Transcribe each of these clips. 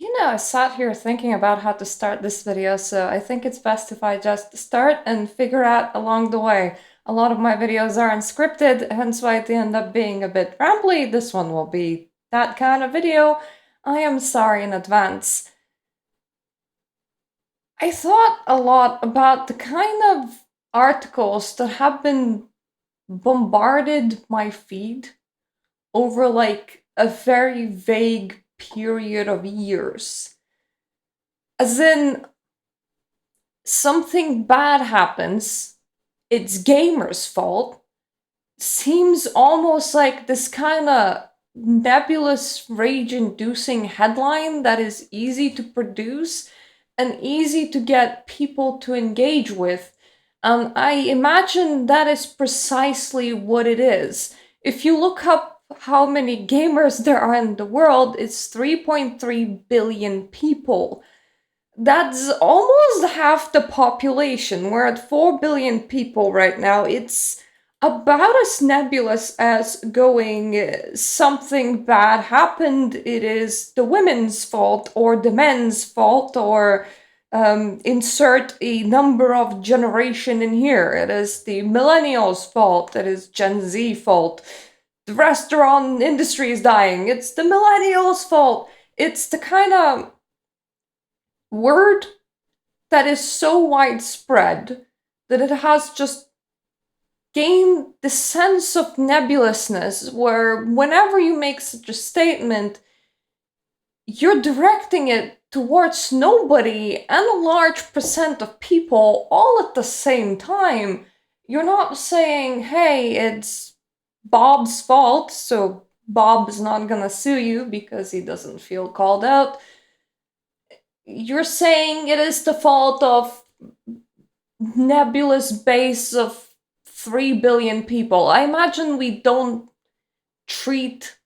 I sat here thinking about how to start this video, so I think it's best if I just start and figure out along the way. A lot of my videos are unscripted, hence why they end up being a bit rambly. This one will be that kind of video. I am sorry in advance. I thought a lot about the kind of articles that have been bombarded my feed over like a very vague period of years. As in, something bad happens, it's gamers' fault, seems almost like this kind of nebulous, rage inducing headline that is easy to produce and easy to get people to engage with. I imagine that is precisely what it is. If you look up how many gamers there are in the world, it's 3.3 billion people. That's almost half the population. We're at 4 billion people right now. It's about as nebulous as going, something bad happened, it is the women's fault, or the men's fault, or insert a number of generation in here. It is the millennials' fault, it is Gen Z fault. The restaurant industry is dying, it's the millennials' fault. It's the kind of word that is so widespread that it has just gained the sense of nebulousness where whenever you make such a statement, you're directing it towards nobody and a large percent of people all at the same time. You're not saying, hey, it's Bob's fault, so Bob is not gonna sue you because he doesn't feel called out. You're saying it is the fault of nebulous base of 3 billion people. I imagine we don't treat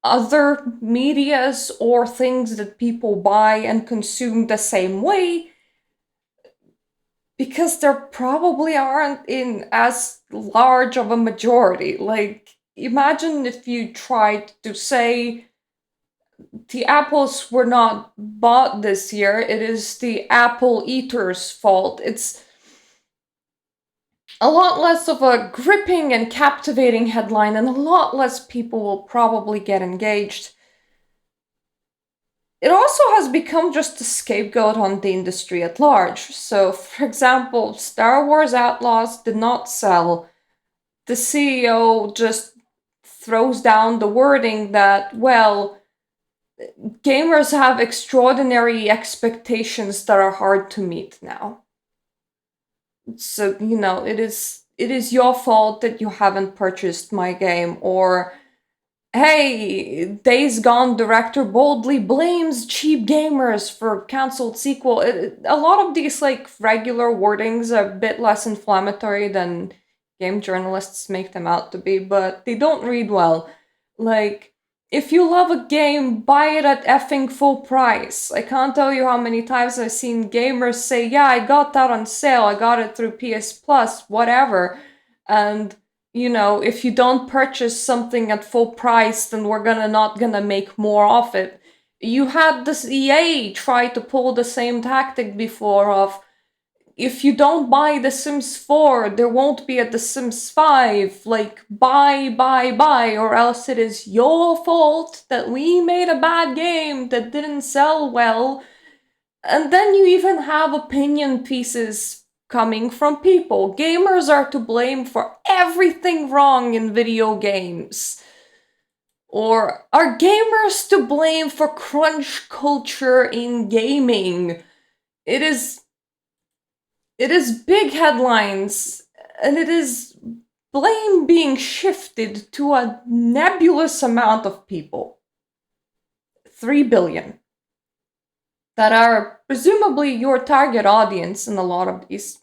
other medias or things that people buy and consume the same way because there probably aren't in as large of a majority. Like, imagine if you tried to say the apples were not bought this year, it is the apple eaters' fault. It's a lot less of a gripping and captivating headline, and a lot less people will probably get engaged. It also has become just a scapegoat on the industry at large. So, for example, Star Wars Outlaws did not sell. The CEO just throws down the wording that, well, gamers have extraordinary expectations that are hard to meet now. So, it is your fault that you haven't purchased my game, or hey, Days Gone director boldly blames cheap gamers for cancelled sequel. A lot of these like regular wordings are a bit less inflammatory than game journalists make them out to be, but they don't read well. Like, if you love a game, buy it at effing full price. I can't tell you how many times I've seen gamers say, yeah, I got that on sale, I got it through PS Plus, whatever. And, if you don't purchase something at full price, then we're not gonna make more of it. You had this EA try to pull the same tactic before of, if you don't buy The Sims 4, there won't be a The Sims 5. Like, buy, or else it is your fault that we made a bad game that didn't sell well. And then you even have opinion pieces coming from people. Gamers are to blame for everything wrong in video games. Or are gamers to blame for crunch culture in gaming? It is big headlines, and it is blame being shifted to a nebulous amount of people. 3 billion. That are presumably your target audience in a lot of these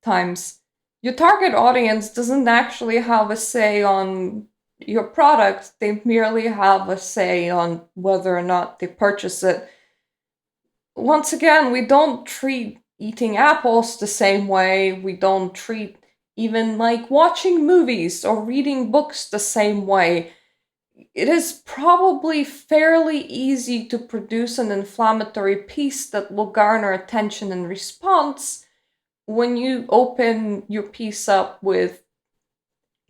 times. Your target audience doesn't actually have a say on your product, they merely have a say on whether or not they purchase it. Once again, we don't treat eating apples the same way, we don't treat even like watching movies or reading books the same way. it is probably fairly easy to produce an inflammatory piece that will garner attention and response when you open your piece up with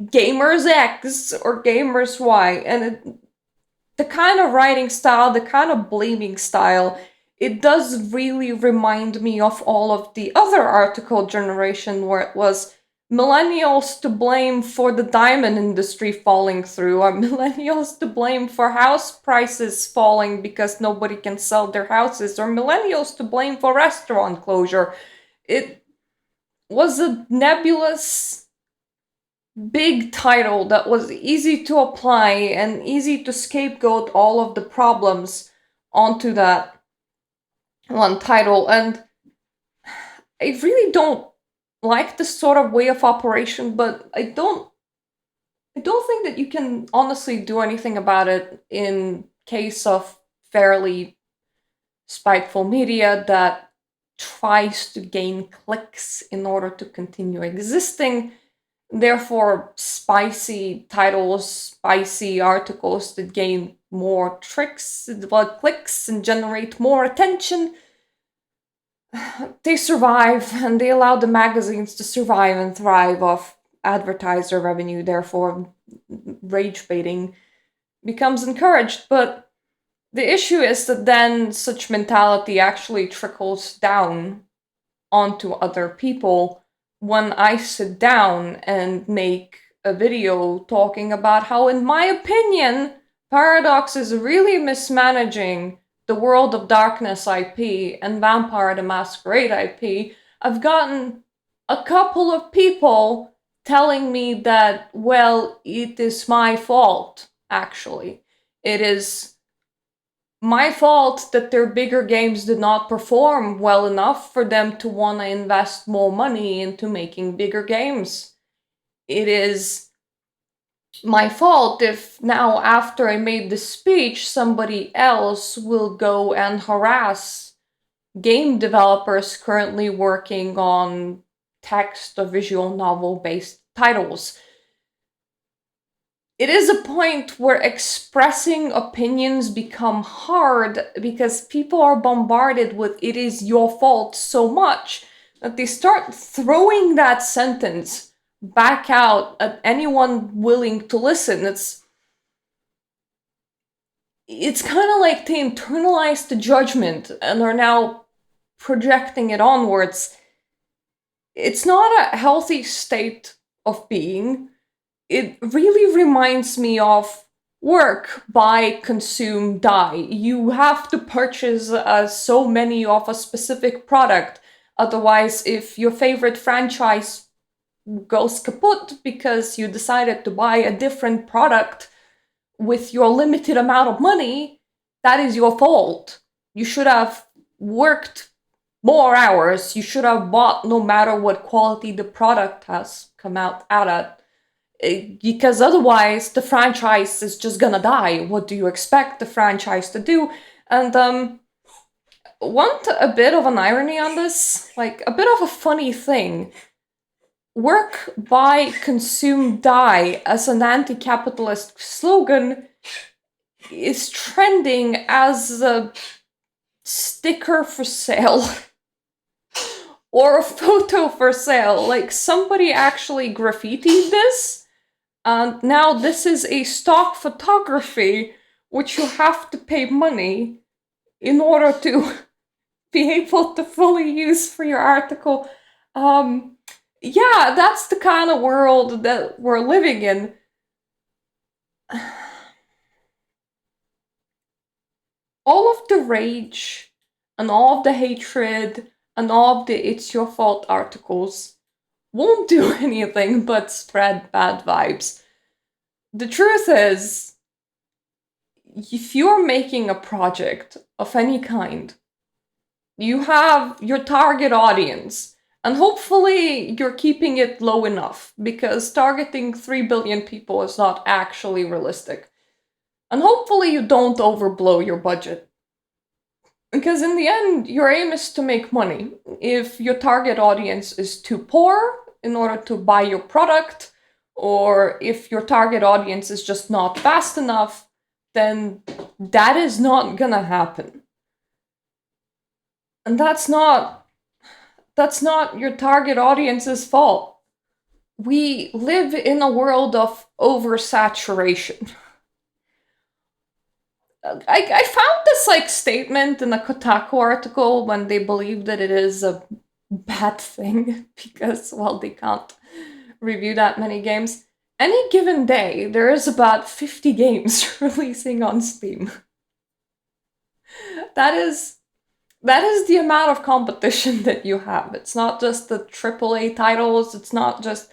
Gamers X or Gamers Y. And the kind of writing style, the kind of blaming style, it does really remind me of all of the other article generation where it was millennials to blame for the diamond industry falling through, or millennials to blame for house prices falling because nobody can sell their houses, or millennials to blame for restaurant closure. It was a nebulous big title that was easy to apply and easy to scapegoat all of the problems onto that one title. And I really don't like this sort of way of operation, but I don't think that you can honestly do anything about it in case of fairly spiteful media that tries to gain clicks in order to continue existing. Therefore, spicy titles, spicy articles that gain more clicks and generate more attention, they survive, and they allow the magazines to survive and thrive off advertiser revenue. Therefore, rage baiting becomes encouraged. But the issue is that then such mentality actually trickles down onto other people when I sit down and make a video talking about how, in my opinion, Paradox is really mismanaging the World of Darkness IP and Vampire the Masquerade IP. I've gotten a couple of people telling me that, well, it is my fault, actually. It is my fault that their bigger games did not perform well enough for them to want to invest more money into making bigger games. It is my fault if now, after I made the speech, somebody else will go and harass game developers currently working on text or visual novel based titles. It is a point where expressing opinions become hard because people are bombarded with "it is your fault" so much that they start throwing that sentence back out at anyone willing to listen. It's kind of like they internalized the judgment and are now projecting it onwards. It's not a healthy state of being. It really reminds me of work, buy, consume, die. You have to purchase so many of a specific product. Otherwise, if your favorite franchise goes kaput because you decided to buy a different product with your limited amount of money, that is your fault. You should have worked more hours. You should have bought no matter what quality the product has come out at. Because otherwise the franchise is just gonna die. What do you expect the franchise to do? And want a bit of an irony on this? Like, a bit of a funny thing. Work, buy, consume, die as an anti-capitalist slogan is trending as a sticker for sale. Or a photo for sale. Like, somebody actually graffitied this. And now this is a stock photography, which you have to pay money in order to be able to fully use for your article. Yeah, that's the kind of world that we're living in. All of the rage and all of the hatred and all of the "it's your fault" articles won't do anything but spread bad vibes. The truth is, if you're making a project of any kind, you have your target audience, and hopefully you're keeping it low enough, because targeting 3 billion people is not actually realistic. And hopefully you don't overblow your budget. Because in the end, your aim is to make money. If your target audience is too poor in order to buy your product, or if your target audience is just not fast enough, then that is not gonna happen. And that's not your target audience's fault. We live in a world of oversaturation. I found this like statement in a Kotaku article when they believe that it is a bad thing because, well, they can't review that many games. Any given day, there is about 50 games releasing on Steam. That is the amount of competition that you have. It's not just the AAA titles, it's not just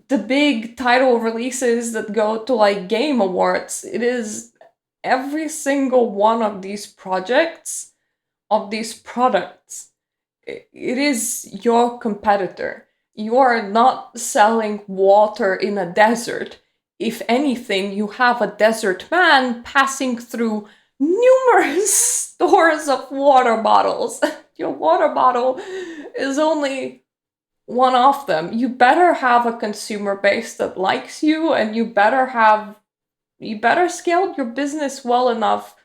the big title releases that go to like game awards. It is every single one of these projects, of these products. It is your competitor. You are not selling water in a desert. If anything, you have a desert man passing through numerous stores of water bottles. Your water bottle is only one of them. You better have a consumer base that likes you, and you better scale your business well enough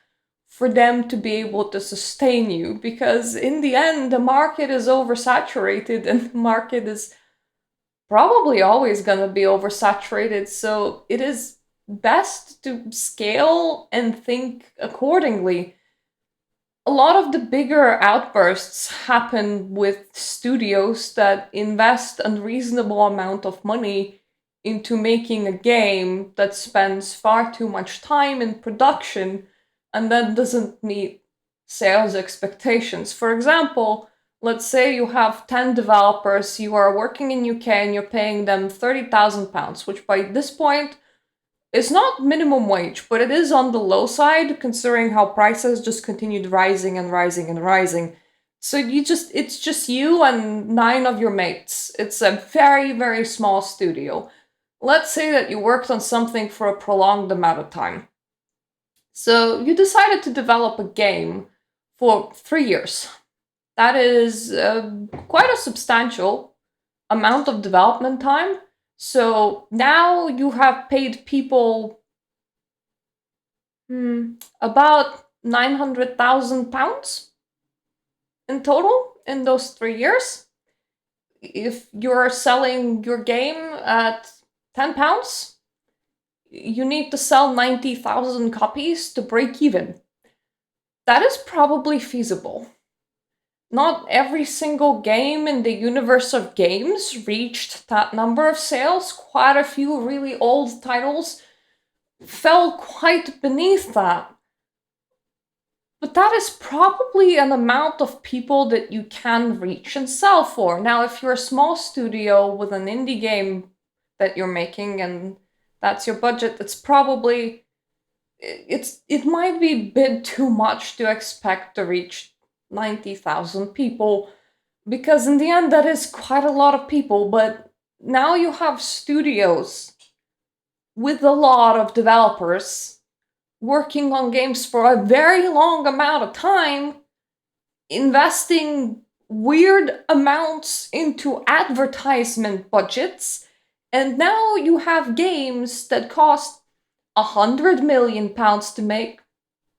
for them to be able to sustain you, because in the end the market is oversaturated, and the market is probably always going to be oversaturated. So it is best to scale and think accordingly. A lot of the bigger outbursts happen with studios that invest a reasonable amount of money into making a game that spends far too much time in production and that doesn't meet sales expectations. For example, let's say you have 10 developers, you are working in UK and you're paying them £30,000, which by this point is not minimum wage, but it is on the low side considering how prices just continued rising and rising and rising. So it's just you and 9 of your mates. It's a very, very small studio. Let's say that you worked on something for a prolonged amount of time. So you decided to develop a game for 3 years. That is quite a substantial amount of development time. So now you have paid people about £900,000 in total in those 3 years. If you're selling your game at £10, you need to sell 90,000 copies to break even. That is probably feasible. Not every single game in the universe of games reached that number of sales. Quite a few really old titles fell quite beneath that. But that is probably an amount of people that you can reach and sell for. Now, if you're a small studio with an indie game that you're making and that's your budget, it's probably it might be a bit too much to expect to reach 90,000 people, because in the end that is quite a lot of people. But now you have studios with a lot of developers working on games for a very long amount of time, investing weird amounts into advertisement budgets, and now you have games that cost £100 million to make,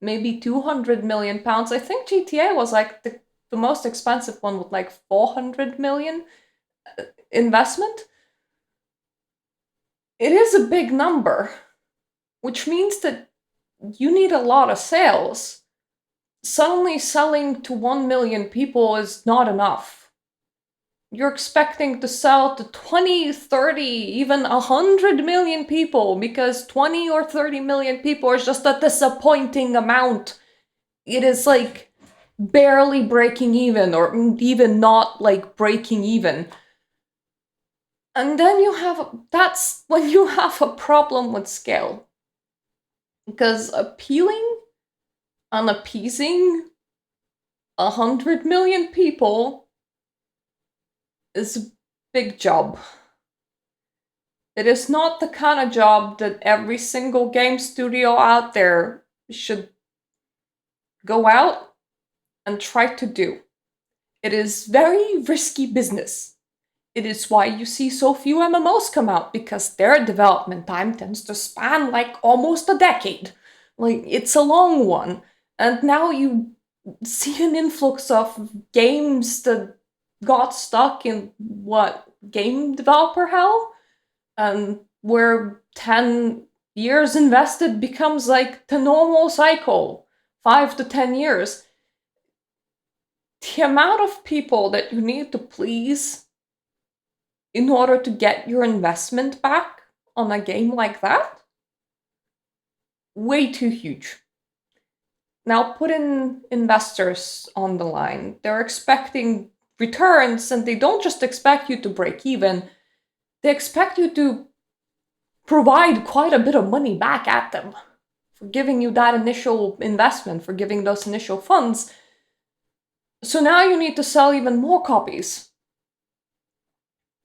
maybe £200 million. I think GTA was like the most expensive one with like 400 million investment. It is a big number, which means that you need a lot of sales. Suddenly selling to 1 million people is not enough. You're expecting to sell to 20, 30, even 100 million people, because 20 or 30 million people is just a disappointing amount. It is like barely breaking even, or even not like breaking even. And then that's when you have a problem with scale. Because appealing and appeasing 100 million people is a big job. It is not the kind of job that every single game studio out there should go out and try to do. It is very risky business. It is why you see so few MMOs come out, because their development time tends to span like almost a decade. Like, it's a long one. And now you see an influx of games that got stuck in what, game developer hell? And where 10 years invested becomes like the normal cycle, 5 to 10 years. The amount of people that you need to please in order to get your investment back on a game like that, way too huge. Now put in investors on the line. They're expecting returns, and they don't just expect you to break even, they expect you to provide quite a bit of money back at them for giving you that initial investment, for giving those initial funds. So now you need to sell even more copies.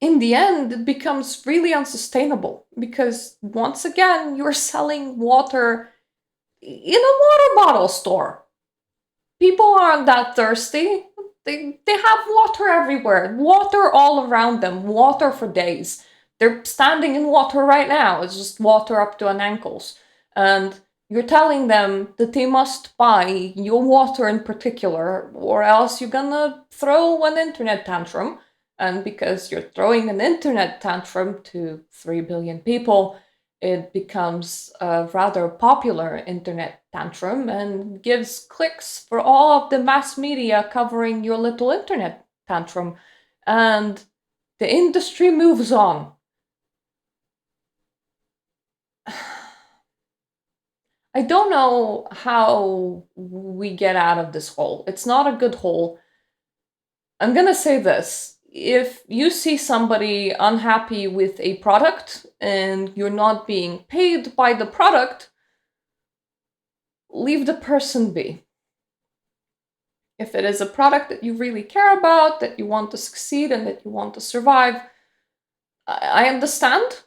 In the end, it becomes really unsustainable, because once again, you're selling water in a water bottle store. People aren't that thirsty. They have water everywhere, water all around them, water for days. They're standing in water right now. It's just water up to an ankles. And you're telling them that they must buy your water in particular, or else you're gonna throw an internet tantrum. And because you're throwing an internet tantrum to 3 billion people, it becomes a rather popular internet tantrum and gives clicks for all of the mass media covering your little internet tantrum. And the industry moves on. I don't know how we get out of this hole. It's not a good hole. I'm gonna say this. If you see somebody unhappy with a product and you're not being paid by the product, leave the person be. If it is a product that you really care about, that you want to succeed and that you want to survive, I understand.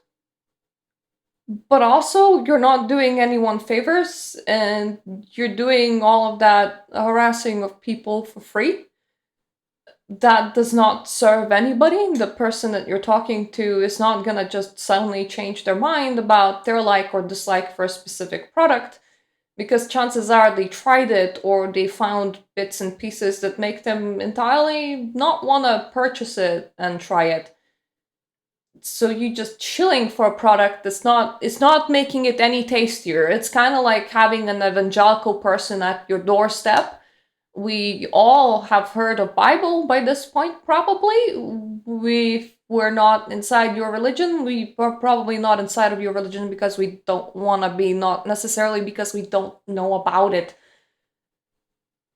But also, you're not doing anyone favors, and you're doing all of that harassing of people for free. That does not serve anybody. The person that you're talking to is not gonna just suddenly change their mind about their like or dislike for a specific product, because chances are they tried it or they found bits and pieces that make them entirely not want to purchase it and try it. So you just shilling for a product that's not, it's not making it any tastier. It's kind of like having an evangelical person at your doorstep. We all have heard of Bible by this point, probably. We're not inside your religion. We are probably not inside of your religion because we don't want to be, not necessarily because we don't know about it.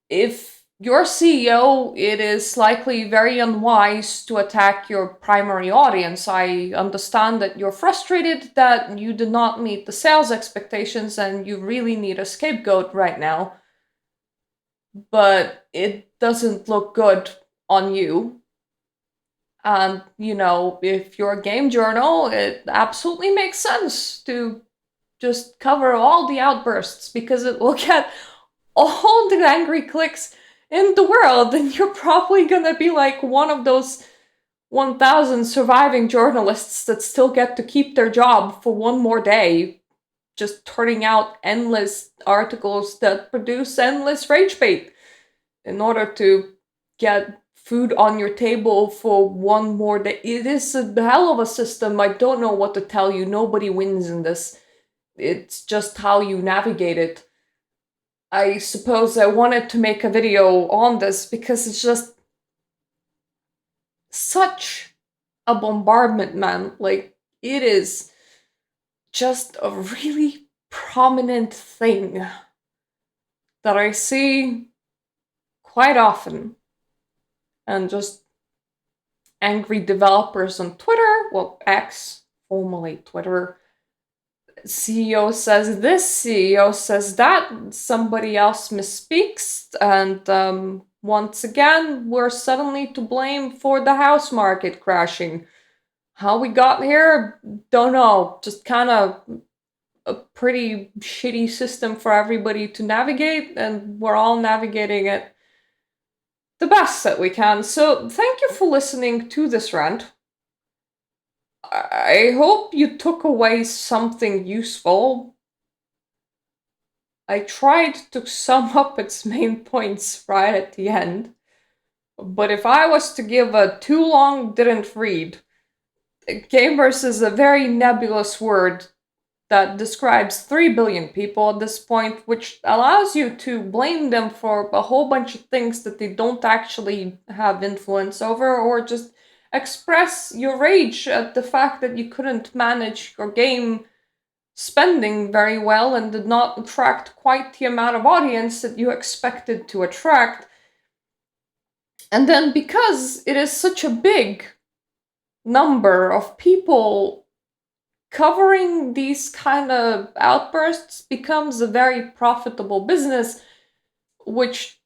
If you're CEO, it is likely very unwise to attack your primary audience. I understand that you're frustrated that you did not meet the sales expectations and you really need a scapegoat right now. But it doesn't look good on you. And, you know, if you're a game journal, it absolutely makes sense to just cover all the outbursts, because it will get all the angry clicks in the world, and you're probably gonna be like one of those 1,000 surviving journalists that still get to keep their job for one more day, just turning out endless articles that produce endless rage bait in order to get food on your table for one more day. It is a hell of a system. I don't know what to tell you. Nobody wins in this. It's just how you navigate it. I suppose I wanted to make a video on this because it's just such a bombardment, man. Like, it is just a really prominent thing that I see quite often. And just angry developers on Twitter, well, X, formerly Twitter. CEO says this, CEO says that, somebody else misspeaks, and once again, we're suddenly to blame for the house market crashing. How we got here, don't know. Just kind of a pretty shitty system for everybody to navigate, and we're all navigating it the best that we can. So thank you for listening to this rant. I hope you took away something useful. I tried to sum up its main points right at the end, but if I was to give a too long didn't read, gamers is a very nebulous word that describes 3 billion people at this point, which allows you to blame them for a whole bunch of things that they don't actually have influence over, or just express your rage at the fact that you couldn't manage your game spending very well and did not attract quite the amount of audience that you expected to attract. And then because it is such a big number of people, covering these kind of outbursts becomes a very profitable business, which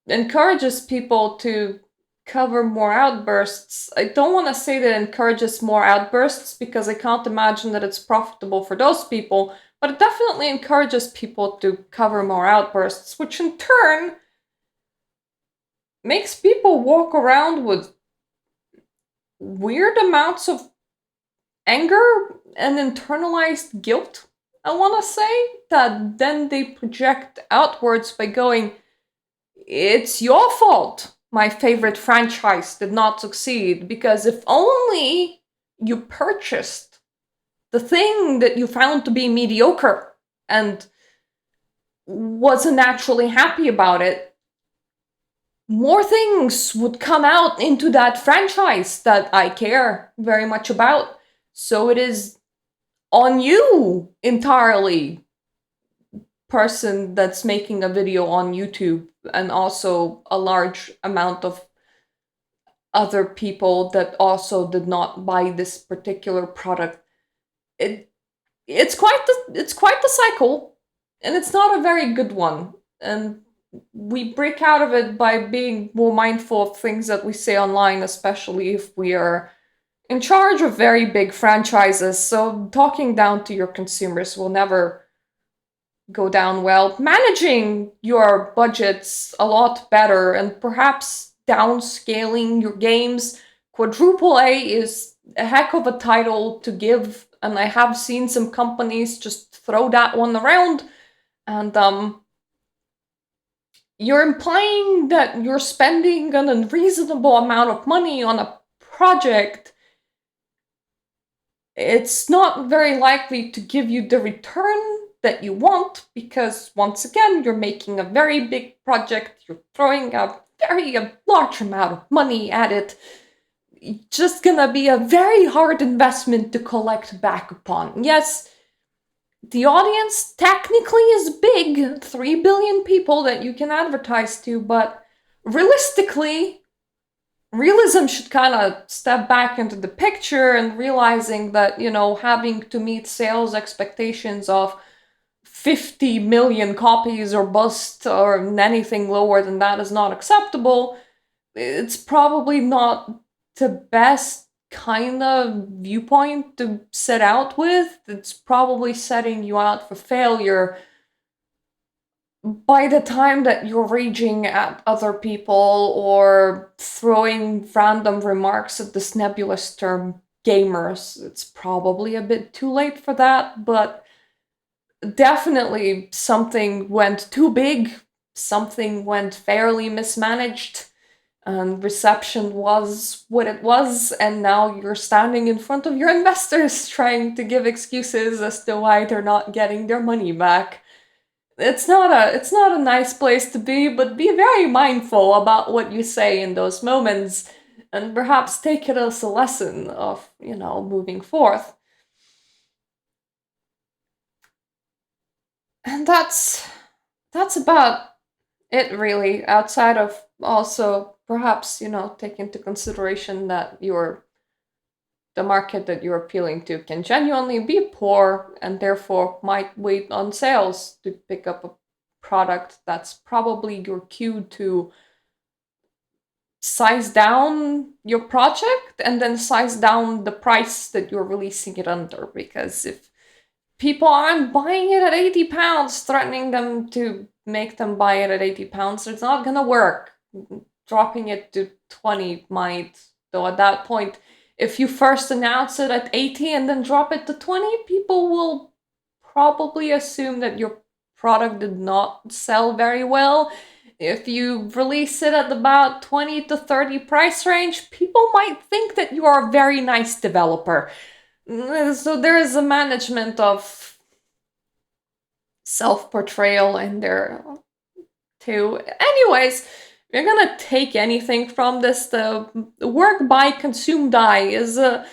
encourages people to cover more outbursts. I don't want to say that it encourages more outbursts because I can't imagine that it's profitable for those people, but it definitely encourages people to cover more outbursts, which in turn makes people walk around with weird amounts of anger and internalized guilt, I want to say, that then they project outwards by going, it's your fault my favorite franchise did not succeed, because if only you purchased the thing that you found to be mediocre and wasn't actually happy about it, more things would come out into that franchise that I care very much about. So it is on you entirely, person that's making a video on YouTube, and also a large amount of other people that also did not buy this particular product. It it's quite the cycle, and it's not a very good one. And we break out of it by being more mindful of things that we say online, especially if we are in charge of very big franchises. So talking down to your consumers will never go down well. Managing your budgets a lot better, and perhaps downscaling your games. Quadruple A is a heck of a title to give, and I have seen some companies just throw that one around. And you're implying that you're spending an unreasonable amount of money on a project. It's not very likely to give you the return that you want, because once again, you're making a very big project, you're throwing a very large amount of money at it. It's just gonna be a very hard investment to collect back upon. Yes, the audience technically is big, 3 billion people that you can advertise to, but realistically, realism should kind of step back into the picture, and realizing that, having to meet sales expectations of 50 million copies or bust, or anything lower than that, is not acceptable. It's probably not the best kind of viewpoint to set out with. It's probably setting you out for failure by the time that you're raging at other people or throwing random remarks at this nebulous term gamers. It's probably a bit too late for that, but definitely something went too big, something went fairly mismanaged, and reception was what it was, and now you're standing in front of your investors trying to give excuses as to why they're not getting their money back. It's not a nice place to be, but be very mindful about what you say in those moments, and perhaps take it as a lesson of, moving forth. And that's about it, really, outside of also perhaps, take into consideration that the market that you're appealing to can genuinely be poor, and therefore might wait on sales to pick up a product. That's probably your cue to size down your project, and then size down the price that you're releasing it under. Because if people aren't buying it at £80, threatening them to make them buy it at £80, it's not gonna work. Dropping it to 20 might, though at that point If you first announce it at 80 and then drop it to 20, people will probably assume that your product did not sell very well. If you release it at about 20 to 30 price range, people might think that you are a very nice developer. So there is a management of self-portrayal in there too. Anyways, you're gonna take anything from this, the work, buy, consume, die is a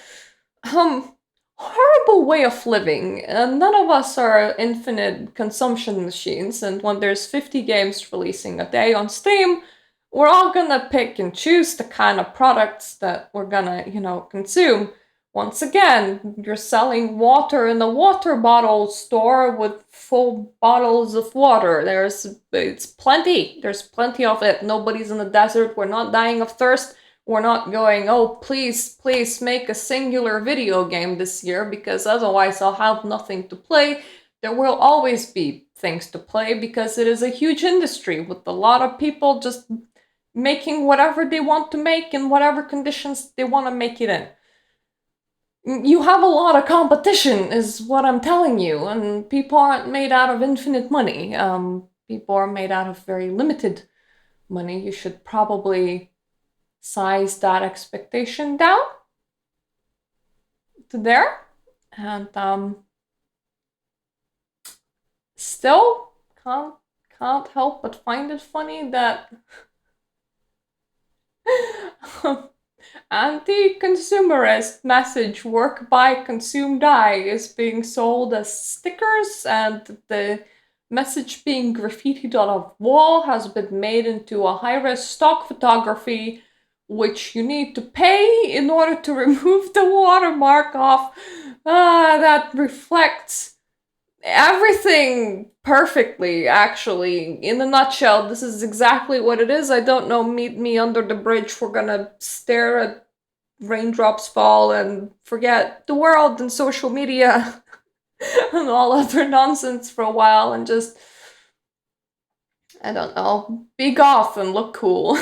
horrible way of living. None of us are infinite consumption machines, and when there's 50 games releasing a day on Steam, we're all gonna pick and choose the kind of products that we're gonna, consume. Once again, you're selling water in a water bottle store with full bottles of water. It's plenty. There's plenty of it. Nobody's in the desert. We're not dying of thirst. We're not going, oh, please make a singular video game this year, because otherwise I'll have nothing to play. There will always be things to play because it is a huge industry with a lot of people just making whatever they want to make in whatever conditions they want to make it in. You have a lot of competition, is what I'm telling you, and people aren't made out of infinite money. People are made out of very limited money. You should probably size that expectation down to there. And still can't help but find it funny that anti-consumerist message work, buy, consume, die is being sold as stickers, and the message being graffitied on a wall has been made into a high-res stock photography, which you need to pay in order to remove the watermark off. That reflects everything perfectly, actually. In a nutshell, this is exactly what it is. I don't know, meet me under the bridge. We're gonna stare at raindrops fall and forget the world and social media and all other nonsense for a while and just, I don't know, be goth and look cool.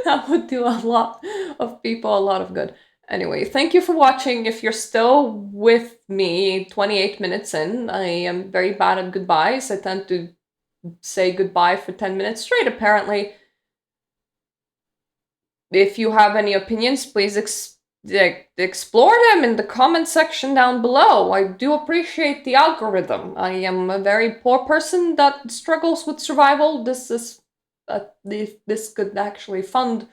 That would do a lot of people a lot of good. Anyway, thank you for watching. If you're still with me 28 minutes in, I am very bad at goodbyes. I tend to say goodbye for 10 minutes straight, apparently. If you have any opinions, please explore them in the comment section down below. I do appreciate the algorithm. I am a very poor person that struggles with survival. This could actually fund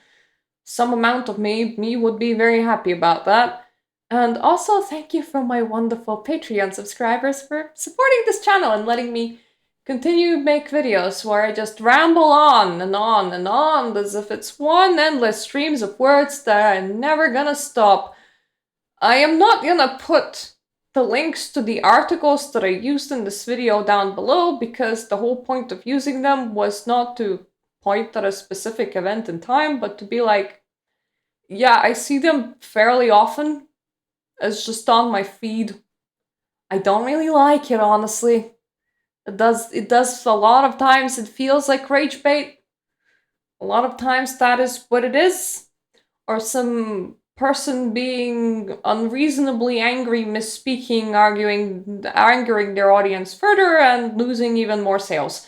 some amount of me would be very happy about that. And also thank you for my wonderful Patreon subscribers for supporting this channel and letting me continue to make videos where I just ramble on and on and on as if it's one endless streams of words that are never gonna stop. I am not gonna put the links to the articles that I used in this video down below, because the whole point of using them was not to point at a specific event in time, but to be like, yeah, I see them fairly often as just on my feed. I don't really like it, honestly. It does a lot of times, it feels like rage bait. A lot of times that is what it is. Or some person being unreasonably angry, misspeaking, angering their audience further and losing even more sales.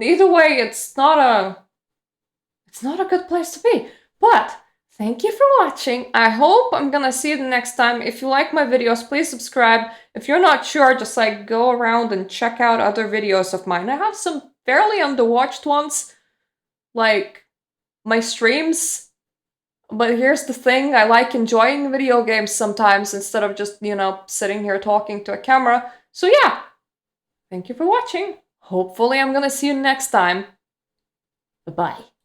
Either way, it's not a good place to be. But thank you for watching. I hope I'm gonna see you the next time. If you like my videos, please subscribe. If you're not sure, just go around and check out other videos of mine. I have some fairly underwatched ones, like my streams. But here's the thing, I like enjoying video games sometimes instead of just, sitting here talking to a camera. So yeah, thank you for watching. Hopefully I'm gonna see you next time. Bye-bye.